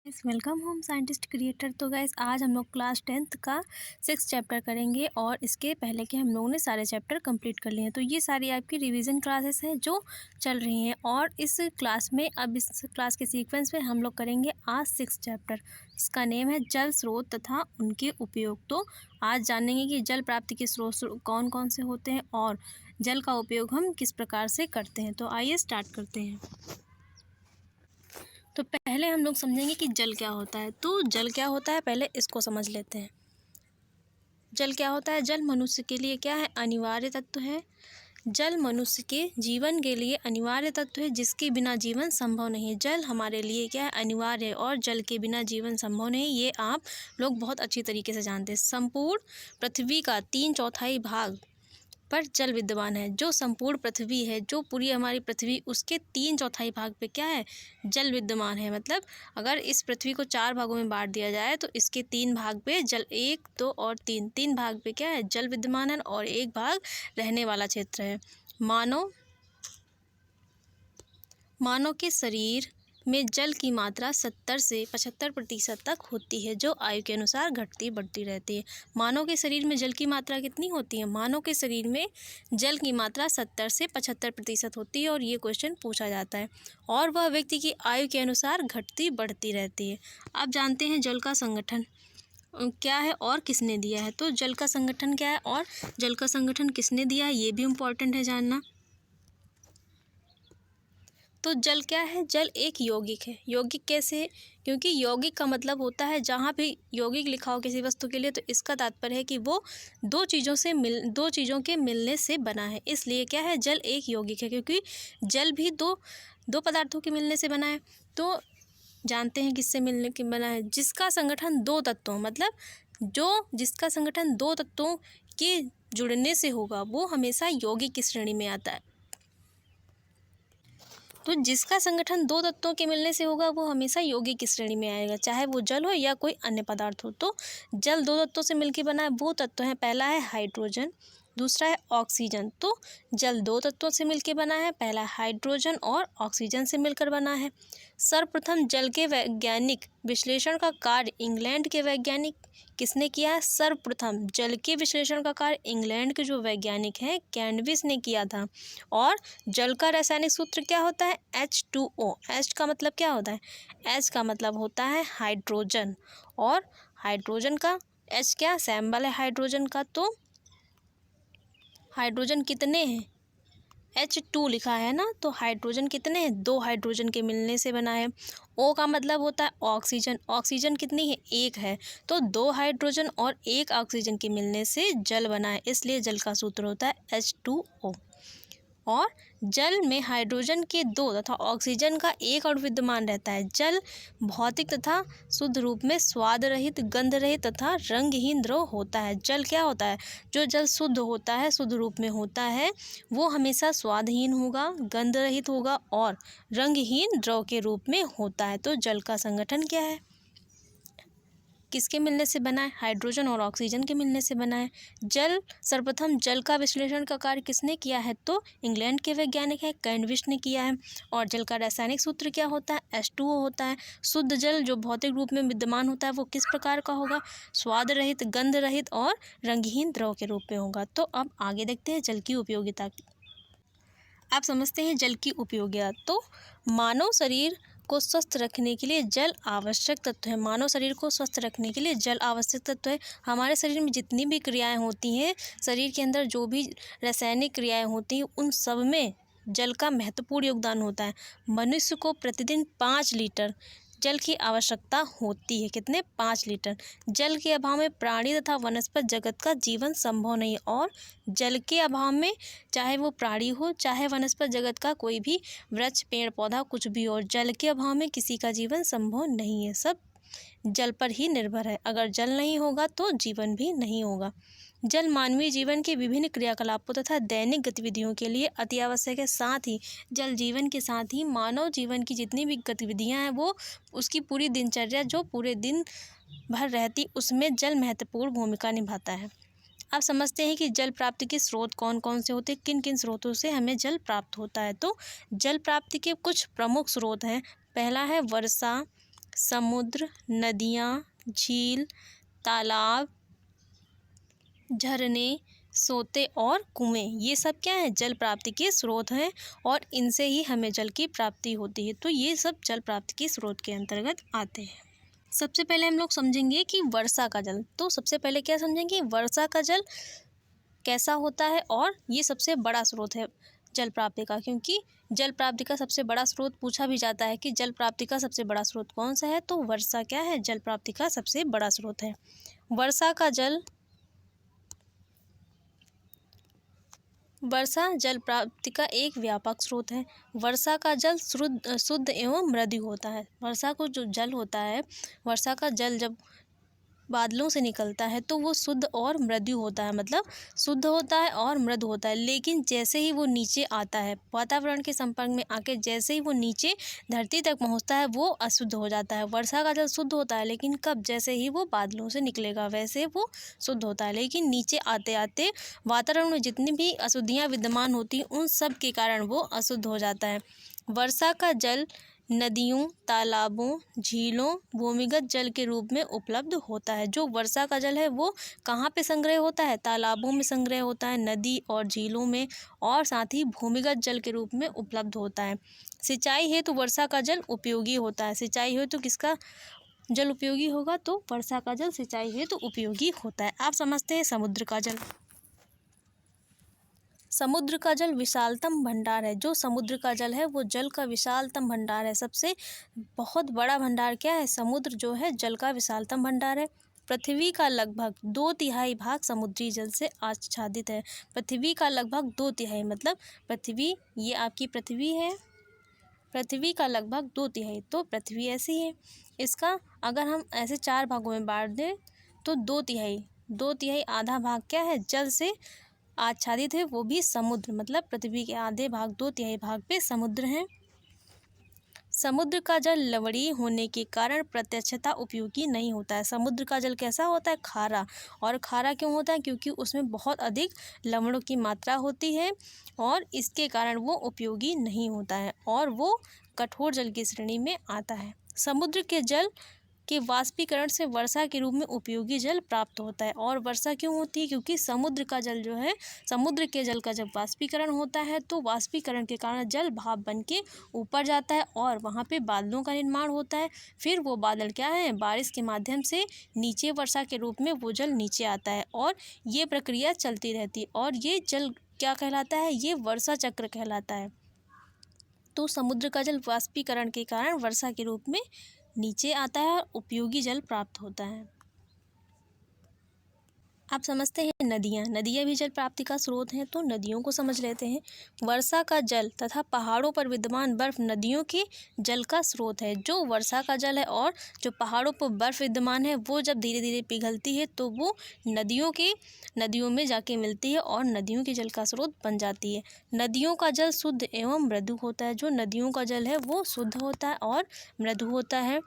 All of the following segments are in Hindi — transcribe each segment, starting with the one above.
Welcome home scientist creator. तो गाइस आज हम लोग क्लास 10th का 6th चैप्टर करेंगे और इसके पहले के हम लोगों ने सारे चैप्टर कंप्लीट कर लिए हैं। तो ये सारी आपकी रिवीजन क्लासेस हैं जो चल रही हैं और इस क्लास में अब इस क्लास के सीक्वेंस में हम लोग करेंगे आज 6th चैप्टर। इसका नेम है जल स्रोत तथा उनके उपयोग। तो आज जानेंगे कि जल प्राप्ति के स्रोत कौन कौन से होते हैं और जल का उपयोग हम किस प्रकार से करते हैं। तो आइए स्टार्ट करते हैं। तो पहले हम लोग समझेंगे कि जल क्या होता है। तो जल क्या होता है पहले इसको समझ लेते हैं। जल क्या होता है? जल मनुष्य के लिए क्या है? अनिवार्य तत्व है। जल मनुष्य के जीवन के लिए अनिवार्य तत्व है जिसके बिना जीवन संभव नहीं है। जल हमारे लिए क्या है? अनिवार्य है और जल के बिना जीवन संभव नहीं, ये आप लोग बहुत अच्छी तरीके से जानते हैं। संपूर्ण पृथ्वी का 3/4 भाग पर जल विद्यमान है। जो संपूर्ण पृथ्वी है, जो पूरी हमारी पृथ्वी, उसके 3/4 भाग पे क्या है? जल विद्यमान है। मतलब अगर इस पृथ्वी को 4 भागों में बांट दिया जाए तो इसके 3 भाग पे जल, 1, 2 और 3 भाग पे क्या है? जल विद्यमान है और 1 भाग रहने वाला क्षेत्र है। मानव के शरीर में जल की मात्रा 70 से 75% तक होती है, जो आयु के अनुसार घटती बढ़ती रहती है। मानव के शरीर में जल की मात्रा कितनी होती है? मानव के शरीर में जल की मात्रा 70 से 75% होती है और ये क्वेश्चन पूछा जाता है। और वह व्यक्ति की आयु के अनुसार घटती बढ़ती रहती है। अब जानते हैं जल का संगठन क्या है और किसने दिया है। तो जल का संगठन क्या है और जल का संगठन किसने दिया है, ये भी इम्पोर्टेंट है जानना। तो जल क्या है? जल एक यौगिक है। यौगिक कैसे है? क्योंकि यौगिक का मतलब होता है, जहाँ भी यौगिक लिखा हो किसी वस्तु के लिए तो इसका तात्पर्य है कि वो दो चीज़ों के मिलने से बना है। इसलिए क्या है? जल एक यौगिक है क्योंकि जल भी दो पदार्थों के मिलने से बना है। तो जानते हैं किससे मिलने के बना है? जिसका संगठन 2 तत्वों, मतलब जिसका संगठन 2 तत्वों के जुड़ने से होगा वो हमेशा यौगिक की श्रेणी में आता है। तो जिसका संगठन 2 तत्वों के मिलने से होगा वो हमेशा यौगिक की श्रेणी में आएगा, चाहे वो जल हो या कोई अन्य पदार्थ हो। तो जल 2 तत्वों से मिलकर बना है। वो तत्व है, पहला है हाइड्रोजन, दूसरा है ऑक्सीजन। तो जल 2 तत्वों से मिलकर बना है, पहला हाइड्रोजन और ऑक्सीजन से मिलकर बना है। सर्वप्रथम जल के वैज्ञानिक विश्लेषण का कार्य इंग्लैंड के वैज्ञानिक किसने किया है? सर्वप्रथम जल के विश्लेषण का कार्य इंग्लैंड के जो वैज्ञानिक हैं कैनविस ने किया था। और जल का रासायनिक सूत्र क्या होता है? H2O। H का मतलब क्या होता है? H का मतलब होता है हाइड्रोजन और हाइड्रोजन का H क्या सिंबल है हाइड्रोजन का? तो हाइड्रोजन कितने हैं? H2 लिखा है ना, तो हाइड्रोजन कितने हैं? 2 हाइड्रोजन के मिलने से बना है। O का मतलब होता है ऑक्सीजन। ऑक्सीजन कितनी है? 1 है। तो 2 हाइड्रोजन और 1 ऑक्सीजन के मिलने से जल बना है, इसलिए जल का सूत्र होता है H2O। और जल में हाइड्रोजन के 2 तथा ऑक्सीजन का 1 अणु विद्यमान रहता है। जल भौतिक तथा शुद्ध रूप में स्वाद रहित, गंध रहित तथा रंगहीन द्रव होता है। जल क्या होता है? जो जल शुद्ध होता है, शुद्ध रूप में होता है, वो हमेशा स्वादहीन होगा, गंध रहित होगा और रंगहीन द्रव के रूप में होता है। तो जल का संगठन क्या है? किसके मिलने से बना है? हाइड्रोजन और ऑक्सीजन के मिलने से बना है। सर्वप्रथम जल का विश्लेषण का कार्य किसने किया है? तो इंग्लैंड के वैज्ञानिक है कैनविस ने किया है। और जल का रासायनिक सूत्र क्या होता है? H2O होता है। शुद्ध जल जो भौतिक रूप में विद्यमान होता है वो किस प्रकार का होगा? स्वाद रहित, गंध रहित और रंगहीन द्रव के रूप में होगा। तो अब आगे देखते हैं जल की उपयोगिता। आप समझते हैं जल की उपयोगिता। तो मानव शरीर को स्वस्थ रखने के लिए जल आवश्यक तत्व है। मानव शरीर को स्वस्थ रखने के लिए जल आवश्यक तत्व है। हमारे शरीर में जितनी भी क्रियाएं होती हैं, शरीर के अंदर जो भी रासायनिक क्रियाएं होती हैं, उन सब में जल का महत्वपूर्ण योगदान होता है। मनुष्य को प्रतिदिन 5 लीटर जल की आवश्यकता होती है। कितने? 5 लीटर। जल के अभाव में प्राणी तथा वनस्पति जगत का जीवन संभव नहीं है। और जल के अभाव में चाहे वो प्राणी हो, चाहे वनस्पति जगत का कोई भी वृक्ष, पेड़ पौधा, कुछ भी हो, जल के अभाव में किसी का जीवन संभव नहीं है। सब जल पर ही निर्भर है। अगर जल नहीं होगा तो जीवन भी नहीं होगा। जल मानवीय जीवन के विभिन्न क्रियाकलापों तथा दैनिक गतिविधियों के लिए अति आवश्यक है। साथ ही जल जीवन के साथ ही मानव जीवन की जितनी भी गतिविधियां हैं, वो उसकी पूरी दिनचर्या जो पूरे दिन भर रहती, उसमें जल महत्वपूर्ण भूमिका निभाता है। आप समझते हैं कि जल प्राप्ति के स्रोत कौन कौन से होते हैं, किन किन स्रोतों से हमें जल प्राप्त होता है। तो जल प्राप्ति के कुछ प्रमुख स्रोत हैं। पहला है वर्षा, समुद्र, नदियाँ, झील, तालाब, झरने, सोते और कुएं, ये सब क्या है, जल प्राप्ति के स्रोत हैं और इनसे ही हमें जल की प्राप्ति होती है। तो ये सब जल प्राप्ति के स्रोत के अंतर्गत आते हैं। सबसे पहले हम लोग समझेंगे कि वर्षा का जल। तो सबसे पहले क्या समझेंगे, वर्षा का जल कैसा होता है, और ये सबसे बड़ा स्रोत है जल प्राप्ति का, क्योंकि जल प्राप्ति का सबसे बड़ा स्रोत पूछा भी जाता है कि जल प्राप्ति का सबसे बड़ा स्रोत कौन सा है, तो वर्षा क्या है, जल प्राप्ति का सबसे बड़ा स्रोत है। वर्षा जल प्राप्ति का एक व्यापक स्रोत है। वर्षा का जल शुद्ध एवं मृदु होता है। वर्षा को जो जल होता है, वर्षा का जल जब बादलों से निकलता है तो वो शुद्ध और मृदु होता है, मतलब शुद्ध होता है और मृदु होता है। लेकिन जैसे ही वो नीचे आता है, वातावरण के संपर्क में आके जैसे ही वो नीचे धरती तक पहुंचता है, वो अशुद्ध हो जाता है। वर्षा का जल शुद्ध होता है, लेकिन कब, जैसे ही वो बादलों से निकलेगा वैसे वो शुद्ध होता है। लेकिन नीचे आते आते वातावरण में जितनी भी अशुद्धियाँ विद्यमान होती हैं, उन सब के कारण वो अशुद्ध हो जाता है। वर्षा का जल नदियों, तालाबों, झीलों, भूमिगत जल के रूप में उपलब्ध होता है। जो वर्षा का जल है वो कहाँ पे संग्रह होता है, तालाबों में संग्रह होता है, नदी और झीलों में, और साथ ही भूमिगत जल के रूप में उपलब्ध होता है। सिंचाई हेतु वर्षा का जल उपयोगी होता है। सिंचाई हेतु किसका जल उपयोगी होगा, तो वर्षा का जल सिंचाई हेतु उपयोगी होता है। आप समझते हैं समुद्र का जल। समुद्र का जल विशालतम भंडार है। जो समुद्र का जल है वो जल का विशालतम भंडार है। सबसे बहुत बड़ा भंडार क्या है, समुद्र जो है जल का विशालतम भंडार है। पृथ्वी का लगभग 2/3 भाग समुद्री जल से आच्छादित है। पृथ्वी का लगभग 2/3 मतलब पृथ्वी, ये आपकी पृथ्वी है, पृथ्वी का लगभग 2/3, तो पृथ्वी ऐसी है। इसका अगर हम ऐसे 4 भागों में बांट दें तो 2/3 आधा भाग क्या है, जल से आच्छादित है, वो भी समुद्र, मतलब पृथ्वी के आधे भाग 2/3 भाग पे समुद्र हैं। समुद्र का जल लवणीय होने के कारण प्रत्यक्षतः उपयोगी नहीं होता है। समुद्र का जल कैसा होता है, खारा। और खारा क्यों होता है, क्योंकि उसमें बहुत अधिक लवणों की मात्रा होती है और इसके कारण वो उपयोगी नहीं होता है और वो कठोर जल की श्रेणी में आता है। समुद्र के जल के वाष्पीकरण से वर्षा के रूप में उपयोगी जल प्राप्त होता है। और वर्षा क्यों होती है, क्योंकि समुद्र का जल जो है, समुद्र के जल का जब वाष्पीकरण होता है तो वाष्पीकरण के कारण जल भाप बन के ऊपर जाता है और वहाँ पे बादलों का निर्माण होता है। फिर वो बादल क्या है, बारिश के माध्यम से नीचे वर्षा के रूप में वो जल नीचे आता है और ये प्रक्रिया चलती रहती है और ये जल क्या कहलाता है, ये वर्षा चक्र कहलाता है। तो समुद्र का जल वाष्पीकरण के कारण वर्षा के रूप में नीचे आता है और उपयोगी जल प्राप्त होता है। आप समझते हैं नदियाँ भी जल प्राप्ति का स्रोत हैं, तो नदियों को समझ लेते हैं। वर्षा का जल तथा पहाड़ों पर विद्यमान बर्फ नदियों के जल का स्रोत है। जो वर्षा का जल है और जो पहाड़ों पर बर्फ विद्यमान है, वो जब धीरे धीरे पिघलती है तो वो नदियों में जाके मिलती है और नदियों के जल का स्रोत बन जाती है। नदियों का जल शुद्ध एवं मृदु होता है। जो नदियों का जल है वो शुद्ध होता है और मृदु होता है।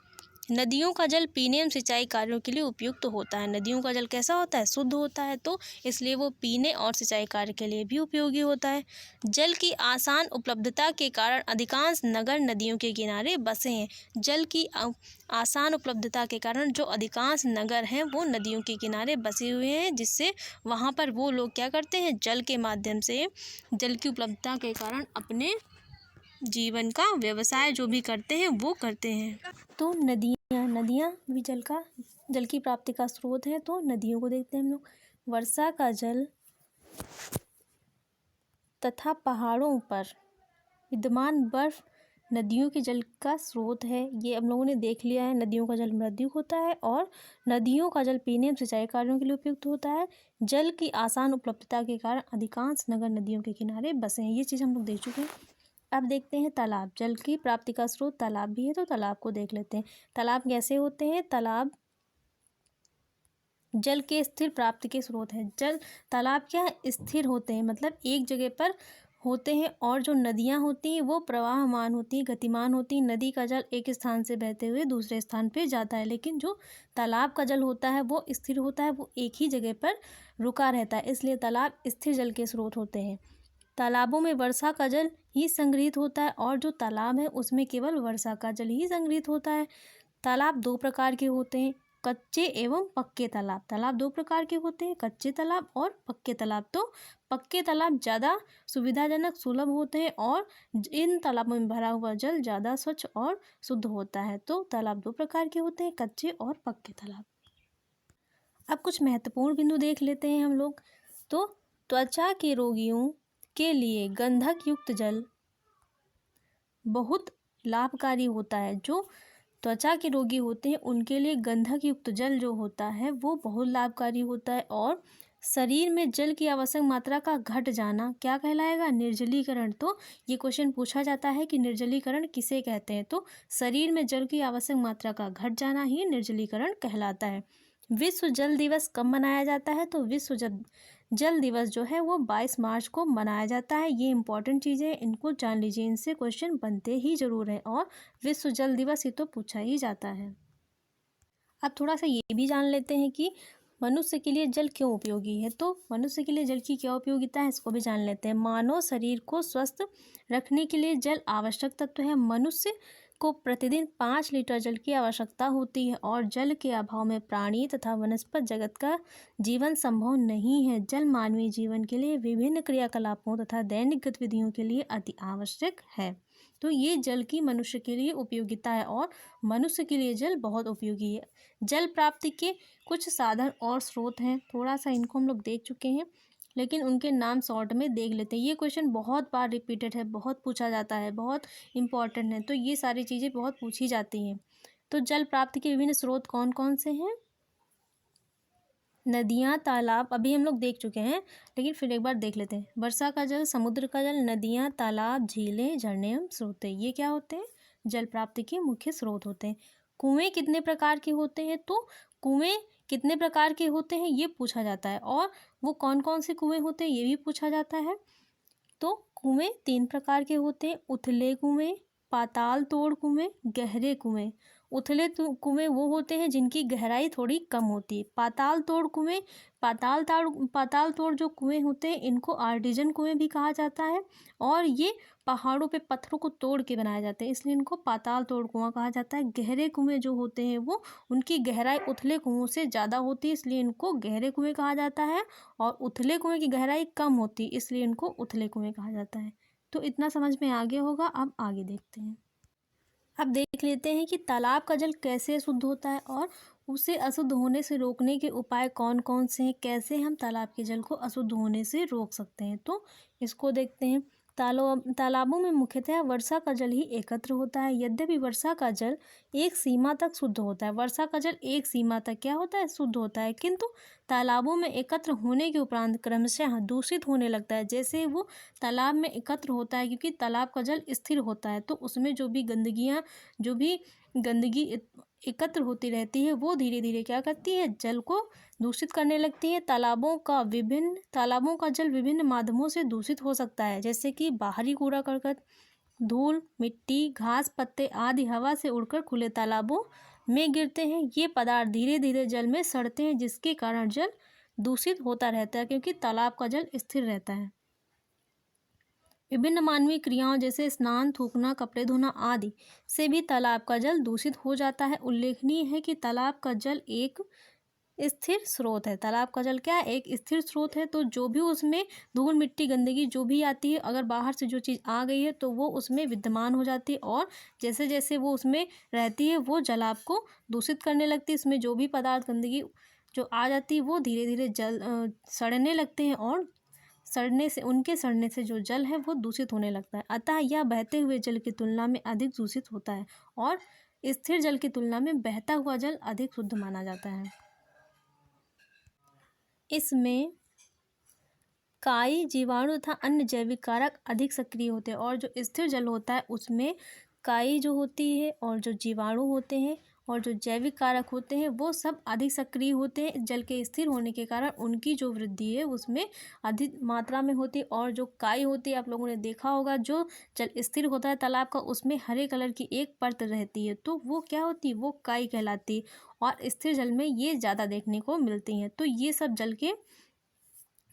नदियों का जल पीने एवं सिंचाई कार्यों के लिए उपयुक्त होता है। नदियों का जल कैसा होता है, शुद्ध होता है, तो इसलिए वो पीने और सिंचाई कार्य के लिए भी उपयोगी होता है। जल की आसान उपलब्धता के कारण अधिकांश नगर नदियों के किनारे बसे हैं। जल की आसान उपलब्धता के कारण जो अधिकांश नगर हैं वो नदियों के किनारे बसे हुए हैं, जिससे वहाँ पर वो लोग क्या करते हैं, जल के माध्यम से, जल की उपलब्धता के कारण अपने जीवन का व्यवसाय जो भी करते हैं वो करते हैं। तो नदियाँ भी जल की प्राप्ति का स्रोत है। तो नदियों को देखते हैं हम लोग। वर्षा का जल तथा पहाड़ों पर विद्यमान बर्फ नदियों के जल का स्रोत है। ये हम लोगों ने देख लिया है। नदियों का जल मृदु होता है और नदियों का जल पीने एवं सिंचाई कार्यों के लिए उपयुक्त होता है। जल की आसान उपलब्धता के कारण अधिकांश नगर नदियों के किनारे बसे हैं। ये चीज़ हम लोग देख चुके हैं। अब देखते हैं तालाब। जल की प्राप्ति का स्रोत तालाब भी है, तो तालाब को देख लेते हैं। तालाब कैसे होते हैं, तालाब जल के स्थिर प्राप्ति के स्रोत है। तालाब क्या है, स्थिर होते हैं, मतलब एक जगह पर होते हैं। और जो नदियाँ होती हैं वो प्रवाहमान होती हैं, गतिमान होती हैं। नदी का जल एक स्थान से बहते हुए दूसरे स्थान पे जाता है, लेकिन जो तालाब का जल होता है वो स्थिर होता है, वो एक ही जगह पर रुका रहता है, इसलिए तालाब स्थिर जल के स्रोत होते हैं। तालाबों में वर्षा का जल ही संग्रहित होता है और जो तालाब है उसमें केवल वर्षा का जल ही संग्रहित होता है। तालाब दो प्रकार के होते हैं, कच्चे एवं पक्के तालाब। तालाब दो प्रकार के होते हैं, कच्चे तालाब और पक्के तालाब। तो पक्के तालाब ज़्यादा सुविधाजनक, सुलभ होते हैं और इन तालाबों में भरा हुआ जल ज़्यादा स्वच्छ और शुद्ध होता है। तो तालाब दो प्रकार के होते हैं, कच्चे और पक्के तालाब। अब कुछ महत्वपूर्ण बिंदु देख लेते हैं हम लोग। तो त्वचा के रोगियों के लिए गंधक युक्त जल बहुत लाभकारी होता है। जो त्वचा के रोगी होते हैं उनके लिए गंधक युक्त जल जो होता है वो बहुत लाभकारी होता है। और शरीर में जल की आवश्यक मात्रा का घट जाना क्या कहलाएगा? निर्जलीकरण। तो ये क्वेश्चन पूछा जाता है कि निर्जलीकरण किसे कहते हैं? तो शरीर में जल की आवश्यक मात्रा का घट जाना ही निर्जलीकरण कहलाता है। विश्व जल दिवस कब मनाया जाता है? तो विश्व जल दिवस जो है वो 22 मार्च को मनाया जाता है। ये इंपॉर्टेंट चीज़ें हैं, इनको जान लीजिए, इनसे क्वेश्चन बनते ही जरूर हैं। और विश्व जल दिवस ये तो पूछा ही जाता है। अब थोड़ा सा ये भी जान लेते हैं कि मनुष्य के लिए जल क्यों उपयोगी है। तो मनुष्य के लिए जल की क्या उपयोगिता है, इसको भी जान लेते हैं। मानव शरीर को स्वस्थ रखने के लिए जल आवश्यक तत्व है। मनुष्य को प्रतिदिन 5 लीटर जल की आवश्यकता होती है और जल के अभाव में प्राणी तथा वनस्पत जगत का जीवन संभव नहीं है। जल मानवीय जीवन के लिए विभिन्न क्रियाकलापों तथा दैनिक गतिविधियों के लिए अति आवश्यक है। तो ये जल की मनुष्य के लिए उपयोगिता है और मनुष्य के लिए जल बहुत उपयोगी है। जल प्राप्ति के कुछ साधन और स्रोत हैं, थोड़ा सा इनको हम लोग देख चुके हैं, लेकिन उनके नाम शॉर्ट में देख लेते हैं। ये क्वेश्चन बहुत बार रिपीटेड है, बहुत पूछा जाता है, बहुत इंपॉर्टेंट है। तो ये सारी चीज़ें बहुत पूछी जाती हैं। तो जल प्राप्ति के विभिन्न स्रोत कौन कौन से हैं? नदियाँ, तालाब अभी हम लोग देख चुके हैं, लेकिन फिर एक बार देख लेते हैं। वर्षा का जल, समुद्र का जल, नदियाँ, तालाब, झीलें, झरने एवं स्रोत, ये क्या होते हैं? जल प्राप्ति के मुख्य स्रोत होते हैं। कुएं कितने प्रकार के होते हैं? तो कुएं कितने प्रकार के होते हैं ये पूछा जाता है। और वो कौन कौन से कुएं होते हैं ये भी पूछा जाता है। तो कुएं 3 प्रकार के होते हैं, उथले कुएं, पाताल तोड़ कुएं, गहरे कुएं। उथले कुएं वो होते हैं जिनकी गहराई थोड़ी कम होती है। पाताल तोड़ कुएं, पाताल तोड़ जो कुएं होते हैं इनको आर्टिजन कुएं भी कहा जाता है। और ये पहाड़ों पे पत्थरों को तोड़ के बनाए जाते हैं, इसलिए इनको पाताल तोड़ कुआं कहा जाता है। गहरे कुएं जो होते हैं वो उनकी गहराई उथले कुओं से ज़्यादा होती है, इसलिए इनको गहरे कुएं कहा जाता है। और उथले कुएं की गहराई कम होती है, इसलिए इनको उथले कुएं कहा जाता है। तो इतना समझ में आ गया होगा। अब आगे देखते हैं। अब देख लेते हैं कि तालाब का जल कैसे शुद्ध होता है और उसे अशुद्ध होने से रोकने के उपाय कौन कौन से हैं, कैसे हम तालाब के जल को अशुद्ध होने से रोक सकते हैं। तो इसको देखते हैं। तालाबों में मुख्यतः वर्षा का जल ही एकत्र होता है। यद्यपि वर्षा का जल एक सीमा तक शुद्ध होता है, वर्षा का जल एक सीमा तक क्या होता है? शुद्ध होता है। किंतु तालाबों में एकत्र होने के उपरांत क्रमशः दूषित होने लगता है। जैसे वो तालाब में एकत्र होता है, क्योंकि तालाब का जल स्थिर होता है, तो उसमें जो भी गंदगी एकत्र होती रहती है वो धीरे धीरे क्या करती है? जल को दूषित करने लगती है। तालाबों का जल विभिन्न माध्यमों से दूषित हो सकता है, जैसे कि बाहरी कूड़ा करकट, धूल, मिट्टी, घास, पत्ते आदि हवा से उड़कर खुले तालाबों में गिरते हैं। ये पदार्थ धीरे धीरे जल में सड़ते हैं, जिसके कारण जल दूषित होता रहता है, क्योंकि तालाब का जल स्थिर रहता है। विभिन्न मानवीय क्रियाओं जैसे स्नान, थूकना, कपड़े धोना आदि से भी तालाब का जल दूषित हो जाता है। उल्लेखनीय है कि तालाब का जल एक स्थिर स्रोत है। तालाब का जल क्या है? एक स्थिर स्रोत है। तो जो भी उसमें धूल, मिट्टी, गंदगी जो भी आती है, अगर बाहर से जो चीज़ आ गई है तो वो उसमें विद्यमान हो जाती है, और जैसे जैसे वो उसमें रहती है वो जलाब को दूषित करने लगती है। इसमें जो भी पदार्थ, गंदगी जो आ जाती है वो धीरे धीरे सड़ने लगते हैं, और उनके सड़ने से जो जल है वो दूषित होने लगता है। अतः यह बहते हुए जल की तुलना में अधिक दूषित होता है, और स्थिर जल की तुलना में बहता हुआ जल अधिक शुद्ध माना जाता है। इसमें काई, जीवाणु तथा अन्य जैविक कारक अधिक सक्रिय होते हैं। और जो स्थिर जल होता है उसमें काई जो होती है और जो जीवाणु होते हैं और जो जैविक कारक होते हैं वो सब अधिक सक्रिय होते हैं। जल के स्थिर होने के कारण उनकी जो वृद्धि है उसमें अधिक मात्रा में होती है। और जो काई होती है, आप लोगों ने देखा होगा, जो जल स्थिर होता है तालाब का उसमें हरे कलर की एक परत रहती है, तो वो क्या होती है? वो काई कहलाती है। और स्थिर जल में ये ज़्यादा देखने को मिलती हैं। तो ये सब जल के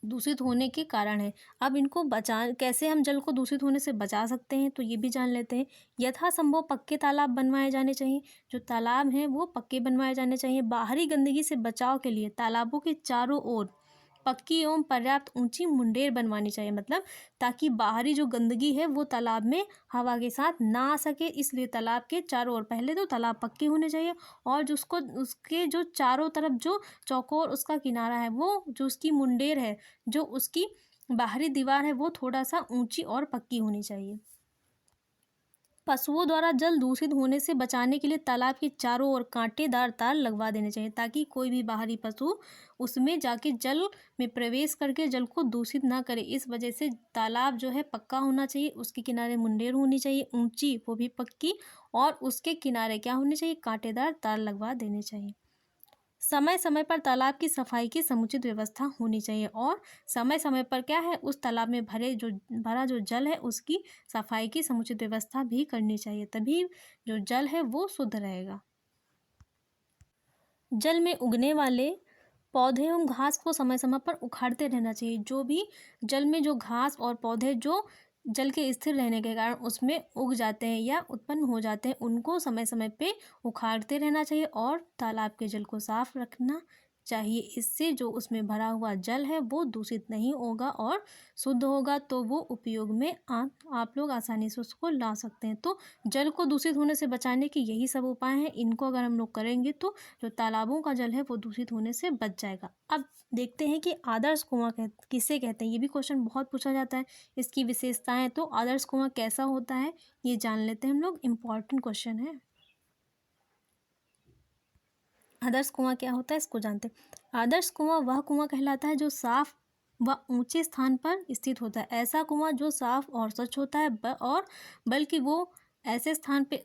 दूषित होने के कारण है। अब इनको कैसे हम जल को दूषित होने से बचा सकते हैं, तो ये भी जान लेते हैं। यथासंभव पक्के तालाब बनवाए जाने चाहिए। जो तालाब हैं वो पक्के बनवाए जाने चाहिए। बाहरी गंदगी से बचाव के लिए तालाबों के चारों ओर पक्की एवं पर्याप्त ऊंची मुंडेर बनवानी चाहिए, मतलब ताकि बाहरी जो गंदगी है वो तालाब में हवा के साथ ना आ सके। इसलिए तालाब के चारों ओर पहले तो तालाब पक्के होने चाहिए, और जो उसके जो चारों तरफ जो चौकोर उसका किनारा है, वो जो उसकी मुंडेर है, जो उसकी बाहरी दीवार है, वो थोड़ा सा ऊंची और पक्की होनी चाहिए। पशुओं द्वारा जल दूषित होने से बचाने के लिए तालाब के चारों ओर कांटेदार तार लगवा देने चाहिए, ताकि कोई भी बाहरी पशु उसमें जाके जल में प्रवेश करके जल को दूषित ना करे। इस वजह से तालाब जो है पक्का होना चाहिए, उसके किनारे मुंडेर होनी चाहिए ऊंची, वो भी पक्की, और उसके किनारे क्या होने चाहिए, कांटेदार तार लगवा देने चाहिए। समय समय पर तालाब की सफाई की समुचित व्यवस्था होनी चाहिए, और समय समय पर क्या है, उस तालाब में भरा जो जल है उसकी सफाई की समुचित व्यवस्था भी करनी चाहिए, तभी जो जल है वो शुद्ध रहेगा। जल में उगने वाले पौधे एवं घास को समय समय पर उखाड़ते रहना चाहिए। जो भी जल में जो घास और पौधे जो जल के स्थिर रहने के कारण उसमें उग जाते हैं या उत्पन्न हो जाते हैं, उनको समय समय पे उखाड़ते रहना चाहिए, और तालाब के जल को साफ रखना चाहिए। इससे जो उसमें भरा हुआ जल है वो दूषित नहीं होगा और शुद्ध होगा, तो वो उपयोग में आप लोग आसानी से उसको ला सकते हैं। तो जल को दूषित होने से बचाने के यही सब उपाय हैं। इनको अगर हम लोग करेंगे तो जो तालाबों का जल है वो दूषित होने से बच जाएगा। अब देखते हैं कि आदर्श कुआं किसे कहते हैं। ये भी क्वेश्चन बहुत पूछा जाता है। इसकी विशेषताएं, तो आदर्श कुआं कैसा होता है ये जान लेते हैं हम लोग। इम्पॉर्टेंट क्वेश्चन है। आदर्श कुआं क्या होता है इसको जानते हैं। आदर्श कुआं वह कुआं कहलाता है जो साफ व ऊंचे स्थान पर स्थित होता है। ऐसा कुआं जो साफ और स्वच्छ होता है और बल्कि वो ऐसे स्थान पे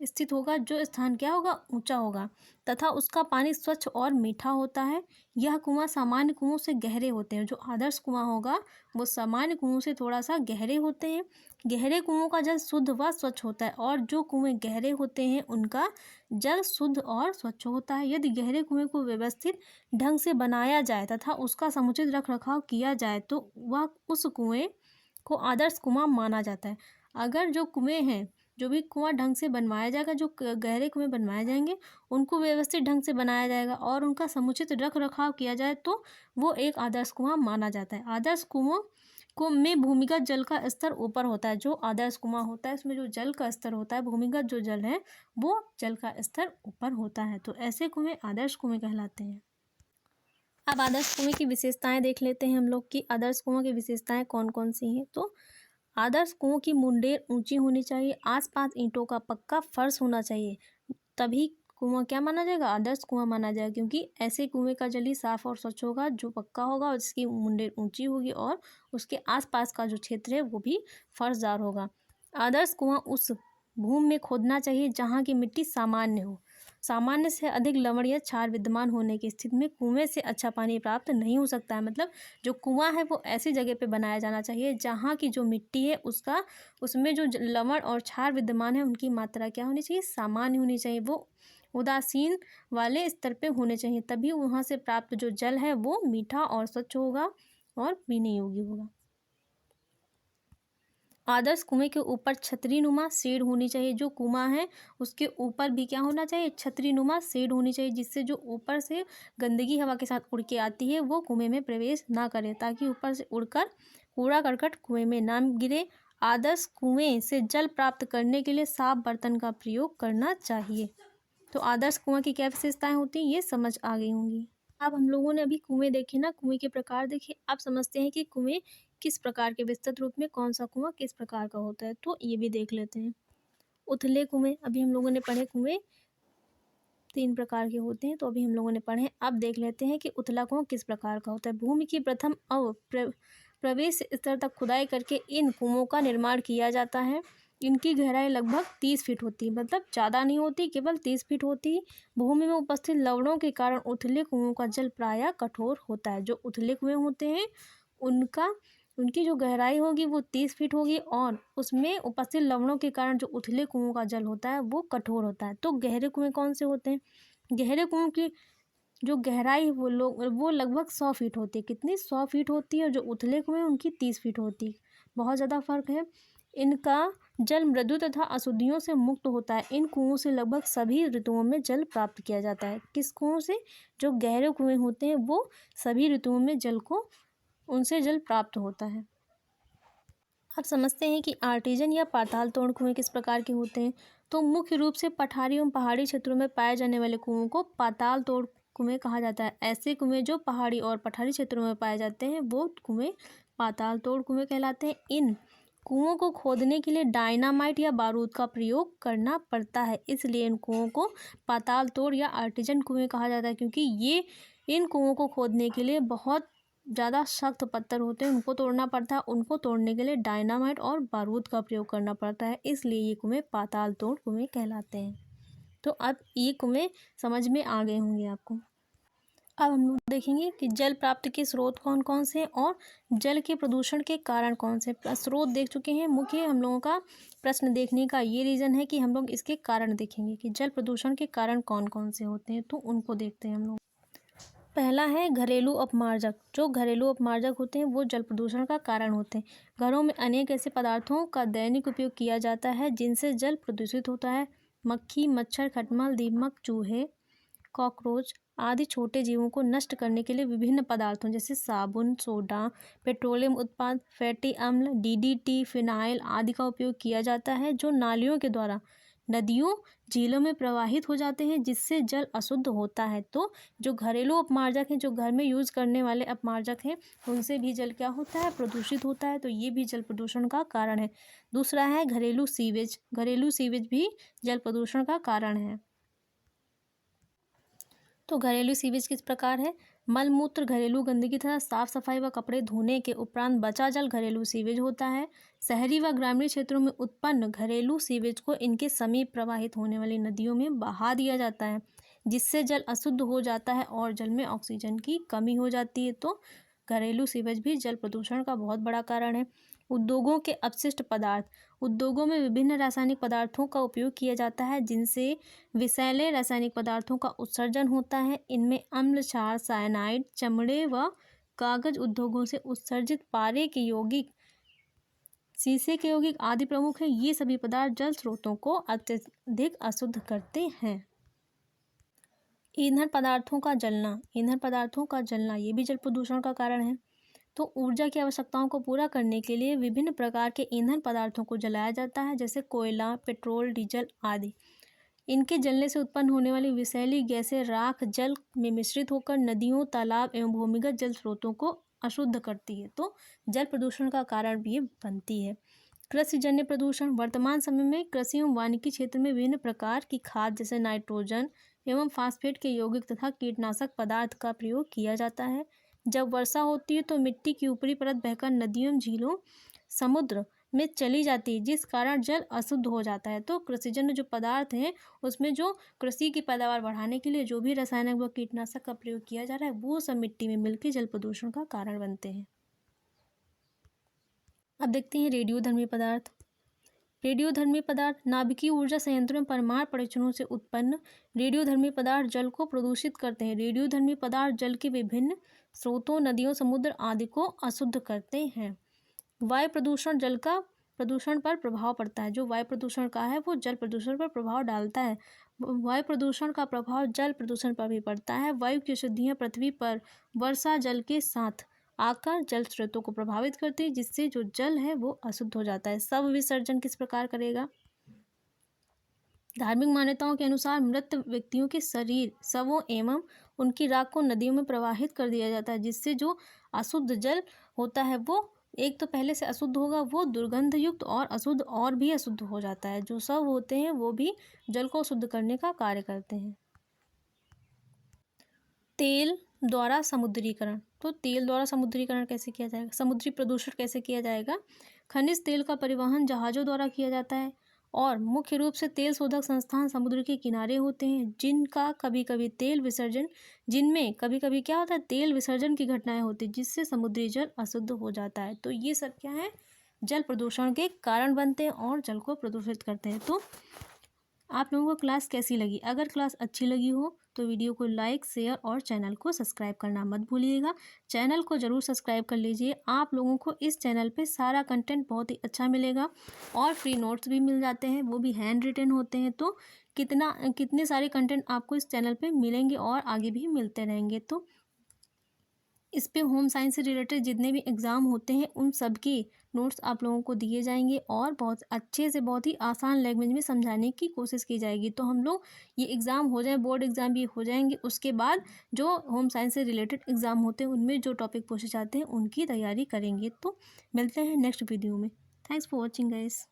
स्थित होगा जो स्थान क्या होगा, ऊंचा होगा, तथा उसका पानी स्वच्छ और मीठा होता है। यह कुआं सामान्य कुओं से गहरे होते हैं। जो आदर्श कुआं होगा वो सामान्य कुओं से थोड़ा सा गहरे होते हैं। गहरे कुओं का जल शुद्ध व स्वच्छ होता है, और जो कुएं गहरे होते हैं उनका जल शुद्ध और स्वच्छ होता है। यदि गहरे कुएं को व्यवस्थित ढंग से बनाया जाए तथा उसका समुचित रख रखाव किया जाए तो वह उस कुएं को आदर्श कुआं माना जाता है। अगर जो कुएं हैं, जो भी कुआं ढंग से बनवाया जाएगा, जो गहरे कुएं बनवाए जाएंगे उनको व्यवस्थित ढंग से बनाया जाएगा और उनका समुचित रख रखाव किया जाए तो वो एक आदर्श कुआं माना जाता है। आदर्श कुओं को में भूमिगत जल का स्तर ऊपर होता है। जो आदर्श कुआं होता है उसमें जो जल का स्तर होता है, भूमिगत जो जल है वो जल का स्तर ऊपर होता है, तो ऐसे कुएं आदर्श कुएं कहलाते हैं। अब आदर्श कुएं की विशेषताएं देख लेते हैं हम लोग कि आदर्श कुओं की विशेषताएं कौन कौन सी हैं। तो आदर्श कुओं की मुंडेर ऊंची होनी चाहिए, आसपास ईंटों का पक्का फर्श होना चाहिए, तभी कुआं क्या माना जाएगा, आदर्श कुआं माना जाएगा। क्योंकि ऐसे कुएं का जल ही साफ और स्वच्छ होगा जो पक्का होगा और जिसकी मुंडेर ऊंची होगी और उसके आसपास का जो क्षेत्र है वो भी फर्शदार होगा। आदर्श कुआं उस भूमि में खोदना चाहिए जहाँ की मिट्टी सामान्य हो। सामान्य से अधिक लवण या क्षार विद्यमान होने की स्थिति में कुएं से अच्छा पानी प्राप्त नहीं हो सकता है। मतलब जो कुआं है वो ऐसी जगह पे बनाया जाना चाहिए जहाँ की जो मिट्टी है उसमें जो लवण और क्षार विद्यमान है उनकी मात्रा क्या होनी चाहिए, सामान्य होनी चाहिए। वो उदासीन वाले स्तर पे होने चाहिए, तभी वहाँ से प्राप्त जो जल है वो मीठा और स्वच्छ होगा और पीने योग्य होगा। आदर्श कुएं के ऊपर छतरीनुमा शेड होनी चाहिए। जो कुआं है उसके ऊपर भी क्या होना चाहिए, छतरीनुमा शेड होनी चाहिए, जिससे जो ऊपर से गंदगी हवा के साथ उड़ के आती है वो कुएं में प्रवेश ना करे, ताकि ऊपर से उड़कर कूड़ा करकट कुएं में ना गिरे। आदर्श कुएं से जल प्राप्त करने के लिए साफ बर्तन का प्रयोग करना चाहिए। तो आदर्श कुआं की क्या विशेषताएं होती हैं ये समझ आ गई होंगी। अब हम लोगों ने अभी कुएं देखे ना, कुएं के प्रकार देखे। अब समझते हैं कि कुएं किस प्रकार के, विस्तृत रूप में कौन सा कुआं किस प्रकार का होता है, तो ये भी देख लेते हैं। उथले कुएं, अभी हम लोगों ने पढ़े कुएं 3 प्रकार के होते हैं, तो अभी हम लोगों ने पढ़े। अब देख लेते हैं कि उथला कुआं किस प्रकार का होता है। भूमि की प्रथम प्रवेश स्तर तक खुदाई करके इन कुओं का निर्माण किया जाता है। इनकी गहराई लगभग 30 फीट होती है, मतलब ज़्यादा नहीं होती, केवल 30 फीट होती है। भूमि में उपस्थित लवणों के कारण उथले कुओं का जल प्रायः कठोर होता है। जो उथले कुएं होते हैं उनकी जो गहराई होगी वो 30 फीट होगी, और उसमें उपस्थित लवणों के कारण जो उथले कुओं का जल होता है वो कठोर होता है। तो गहरे कुएं कौन से होते हैं, गहरे कुओं की जो गहराई है वो लगभग 100 फीट होती है। कितनी? 100 फीट होती है। और जो उथले कुएं उनकी 30 फीट होती है। बहुत ज़्यादा फर्क है। इनका जल मृदु तथा अशुद्धियों से मुक्त होता है। इन कुओं से लगभग सभी ऋतुओं में जल प्राप्त किया जाता है। किस कुओं से? जो गहरे कुएं होते हैं वो सभी ऋतुओं में उनसे जल प्राप्त होता है। अब समझते हैं कि आर्टिजन या पाताल तोड़ कुएं किस प्रकार के होते हैं। तो मुख्य रूप से पठारी एवं पहाड़ी क्षेत्रों में पाए जाने वाले कुओं को पाताल तोड़ कुएं कहा जाता है। ऐसे कुएं जो पहाड़ी और पठारी क्षेत्रों में पाए जाते हैं वो कुएं पाताल तोड़ कुएं कहलाते हैं। इन कुओं को खोदने के लिए डायनामाइट या बारूद का प्रयोग करना पड़ता है, इसलिए इन कुओं को पाताल तोड़ या आर्टिजन कुएं कहा जाता है। क्योंकि इन कुओं को खोदने के लिए बहुत ज़्यादा सख्त पत्थर होते हैं, उनको तोड़ना पड़ता है। उनको तोड़ने के लिए डायनामाइट और बारूद का प्रयोग करना पड़ता है, इसलिए ये कुएं पाताल तोड़ कुएं कहलाते हैं। तो अब ये कुएं समझ में आ गए होंगे आपको। अब हम लोग देखेंगे कि जल प्राप्ति के स्रोत कौन कौन से हैं और जल के प्रदूषण के कारण कौन से। स्रोत देख चुके हैं। मुख्य हम लोगों का प्रश्न देखने का ये रीज़न है कि हम लोग इसके कारण देखेंगे कि जल प्रदूषण के कारण कौन कौन से होते हैं, तो उनको देखते हैं हम लोग। पहला है घरेलू अपमार्जक। जो घरेलू अपमार्जक होते हैं वो जल प्रदूषण का कारण होते हैं। घरों में अनेक ऐसे पदार्थों का दैनिक उपयोग किया जाता है जिनसे जल प्रदूषित होता है। मक्खी, मच्छर, खटमल, दीमक, चूहे, कॉकरोच आदि छोटे जीवों को नष्ट करने के लिए विभिन्न पदार्थों जैसे साबुन, सोडा, पेट्रोलियम उत्पाद, फैटी अम्ल, डीडीटी, फिनाइल आदि का उपयोग किया जाता है, जो नालियों के द्वारा नदियों, झीलों में प्रवाहित हो जाते हैं, जिससे जल अशुद्ध होता है। तो जो घरेलू अपमार्जक हैं, जो घर में यूज़ करने वाले अपमार्जक हैं, उनसे भी जल क्या होता है? प्रदूषित होता है। तो ये भी जल प्रदूषण का कारण है। दूसरा है घरेलू सीवेज। घरेलू सीवेज भी जल प्रदूषण का कारण है। तो घरेलू सीवेज किस प्रकार है? मलमूत्र, घरेलू गंदगी तथा साफ सफाई व कपड़े धोने के उपरांत बचा जल घरेलू सीवेज होता है। शहरी व ग्रामीण क्षेत्रों में उत्पन्न घरेलू सीवेज को इनके समीप प्रवाहित होने वाली नदियों में बहा दिया जाता है, जिससे जल अशुद्ध हो जाता है और जल में ऑक्सीजन की कमी हो जाती है। तो घरेलू सीवेज भी जल प्रदूषण का बहुत बड़ा कारण है। उद्योगों के अपशिष्ट पदार्थ। उद्योगों में विभिन्न रासायनिक पदार्थों का उपयोग किया जाता है जिनसे विषैले रासायनिक पदार्थों का उत्सर्जन होता है। इनमें अम्ल, क्षार, साइनाइड, चमड़े व कागज उद्योगों से उत्सर्जित पारे के यौगिक, शीशे के यौगिक आदि प्रमुख हैं। ये सभी पदार्थ जल स्रोतों को अत्यधिक अशुद्ध करते हैं। ईंधन पदार्थों का जलना। ईंधन पदार्थों का जलना ये भी जल प्रदूषण का कारण है। तो ऊर्जा की आवश्यकताओं को पूरा करने के लिए विभिन्न प्रकार के ईंधन पदार्थों को जलाया जाता है, जैसे कोयला, पेट्रोल, डीजल आदि। इनके जलने से उत्पन्न होने वाली विषैली गैसें राख जल में मिश्रित होकर नदियों, तालाब एवं भूमिगत जल स्रोतों को अशुद्ध करती है। तो जल प्रदूषण का कारण भी ये बनती है। कृषिजन्य प्रदूषण। वर्तमान समय में कृषि एवं वानिकी क्षेत्र में विभिन्न प्रकार की खाद जैसे नाइट्रोजन एवं फास्फेट के यौगिक तथा कीटनाशक पदार्थ का प्रयोग किया जाता है। जब वर्षा होती है तो मिट्टी की ऊपरी परत बहकर नदियों, झीलों, समुद्र में चली जाती है, जिस कारण जल अशुद्ध हो जाता है। तो कृषिजन्य जो पदार्थ हैं उसमें जो कृषि की पैदावार बढ़ाने के लिए जो भी रासायनिक व कीटनाशक का प्रयोग किया जा रहा है वो सब मिट्टी में मिलकर जल प्रदूषण का कारण बनते हैं। अब देखते हैं रेडियोधर्मी पदार्थ। रेडियोधर्मी पदार्थ। नाभिकीय ऊर्जा संयंत्रों में परमाणु परीक्षणों से उत्पन्न रेडियोधर्मी पदार्थ जल को प्रदूषित करते हैं। रेडियोधर्मी पदार्थ जल के विभिन्न स्रोतों, नदियों, समुद्र आदि को अशुद्ध करते हैं। वायु प्रदूषण। जल का प्रदूषण पर प्रभाव पड़ता है। जो वायु प्रदूषण का है वो जल प्रदूषण पर प्रभाव डालता है। वायु प्रदूषण का प्रभाव जल प्रदूषण पर भी पड़ता है। वायु की अशुद्धियाँ पृथ्वी पर वर्षा जल के साथ आकर जल स्रोतों को प्रभावित करती है, जिससे जो जल है वो अशुद्ध हो जाता है। शव विसर्जन किस प्रकार करेगा? धार्मिक मान्यताओं के अनुसार मृत व्यक्तियों के शरीर, शवों एवं उनकी राख को नदियों में प्रवाहित कर दिया जाता है, जिससे जो अशुद्ध जल होता है वो एक तो पहले से अशुद्ध होगा, वो दुर्गंध युक्त और अशुद्ध और भी अशुद्ध हो जाता है। जो शव होते हैं वो भी जल को शुद्ध करने का कार्य करते हैं। तेल द्वारा समुद्रीकरण। तो तेल द्वारा समुद्रीकरण कैसे किया जाएगा? समुद्री प्रदूषण कैसे किया जाएगा? खनिज तेल का परिवहन जहाज़ों द्वारा किया जाता है और मुख्य रूप से तेल शोधक संस्थान समुद्र के किनारे होते हैं, जिनमें कभी कभी क्या होता है, तेल विसर्जन की घटनाएं होती है, जिससे समुद्री जल अशुद्ध हो जाता है। तो ये सब क्या है? जल प्रदूषण के कारण बनते हैं और जल को प्रदूषित करते हैं। तो आप लोगों को क्लास कैसी लगी। अगर क्लास अच्छी लगी हो तो वीडियो को लाइक, शेयर और चैनल को सब्सक्राइब करना मत भूलिएगा। चैनल को ज़रूर सब्सक्राइब कर लीजिए। आप लोगों को इस चैनल पे सारा कंटेंट बहुत ही अच्छा मिलेगा और फ्री नोट्स भी मिल जाते हैं, वो भी हैंड रिटन होते हैं। तो कितने सारे कंटेंट आपको इस चैनल पे मिलेंगे और आगे भी मिलते रहेंगे। तो इस पे होम साइंस से रिलेटेड जितने भी एग्ज़ाम होते हैं उन सब की नोट्स आप लोगों को दिए जाएंगे और बहुत अच्छे से, बहुत ही आसान लैंग्वेज में समझाने की कोशिश की जाएगी। तो हम लोग ये एग्ज़ाम हो जाए, बोर्ड एग्ज़ाम भी हो जाएंगे, उसके बाद जो होम साइंस से रिलेटेड एग्ज़ाम होते हैं उनमें जो टॉपिक पूछे जाते हैं उनकी तैयारी करेंगे। तो मिलते हैं नेक्स्ट वीडियो में। Thanks for watching guys.